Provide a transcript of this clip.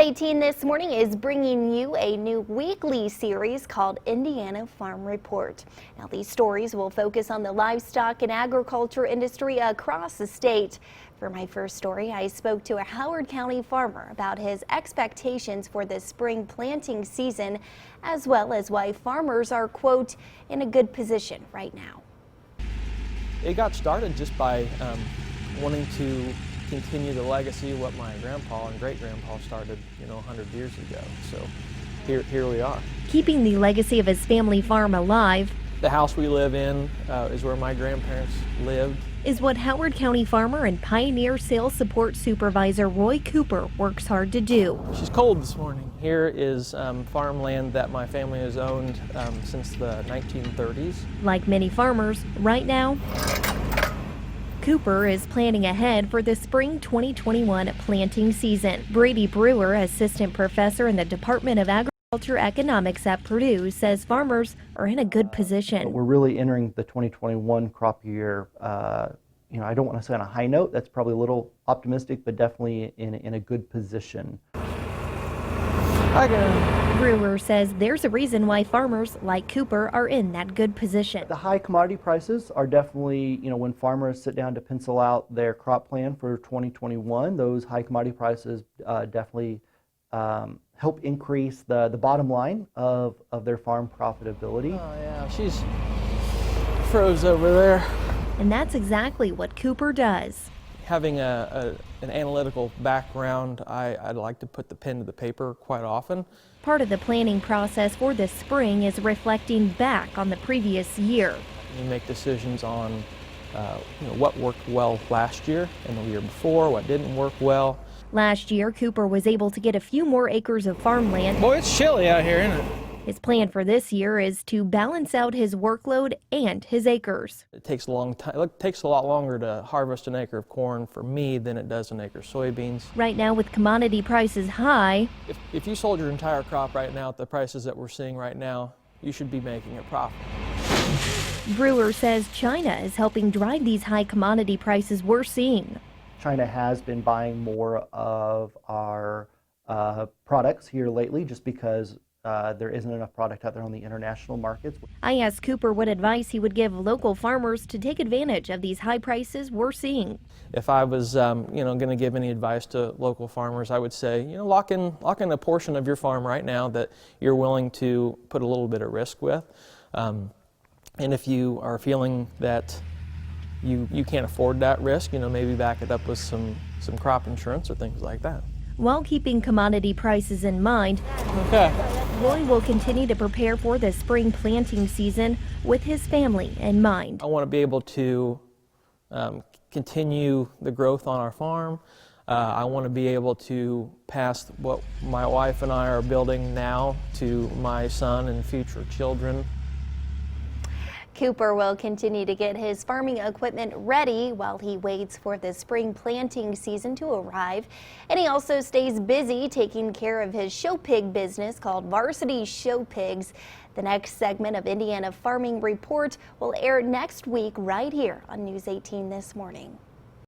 18 this morning is bringing you a new weekly series called Indiana Farm Report. Now, these stories will focus on the livestock and agriculture industry across the state. For my first story, I spoke to a Howard County farmer about his expectations for the spring planting season, as well as why farmers are, quote, in a good position right now. It got started just by wanting to continue the legacy of what my grandpa and great-grandpa started, 100 years ago. So here we are. Keeping the legacy of his family farm alive. The house we live in is where my grandparents lived. Is what Howard County farmer and Pioneer Sales Support Supervisor Roy Cooper works hard to do. She's cold this morning. Here is farmland that my family has owned since the 1930s. Like many farmers, right now, Cooper is planning ahead for the spring 2021 planting season. Brady Brewer, assistant professor in the Department of Agriculture Economics at Purdue, says farmers are in a good position. We're really entering the 2021 crop year, I don't want to say on a high note, that's probably a little optimistic, but definitely in a good position. Brewer says there's a reason why farmers like Cooper are in that good position. The high commodity prices are definitely, when farmers sit down to pencil out their crop plan for 2021, those high commodity prices definitely help increase the bottom line of their farm profitability. Oh yeah, she's froze over there. And that's exactly what Cooper does. Having an analytical background, I'd like to put the pen to the paper quite often. Part of the planning process for this spring is reflecting back on the previous year. You make decisions on what worked well last year and the year before, what didn't work well. Last year, Cooper was able to get a few more acres of farmland. Boy, it's chilly out here, isn't it? His plan for this year is to balance out his workload and his acres. It takes a long time. It takes a lot longer to harvest an acre of corn for me than it does an acre of soybeans. Right now, with commodity prices high, if you sold your entire crop right now at the prices that we're seeing right now, you should be making a profit. Brewer says China is helping drive these high commodity prices we're seeing. China has been buying more of our products here lately just because there isn't enough product out there on the international markets. I asked Cooper what advice he would give local farmers to take advantage of these high prices we're seeing. If I was, going to give any advice to local farmers, I would say, lock in a portion of your farm right now that you're willing to put a little bit of risk with. And if you are feeling that you can't afford that risk, maybe back it up with some crop insurance or things like that. While keeping commodity prices in mind, okay, Roy will continue to prepare for the spring planting season with his family in mind. I want to be able to continue the growth on our farm. I want to be able to pass what my wife and I are building now to my son and future children. Cooper will continue to get his farming equipment ready while he waits for the spring planting season to arrive. And he also stays busy taking care of his show pig business called Varsity Show Pigs. The next segment of Indiana Farming Report will air next week right here on News 18 This Morning.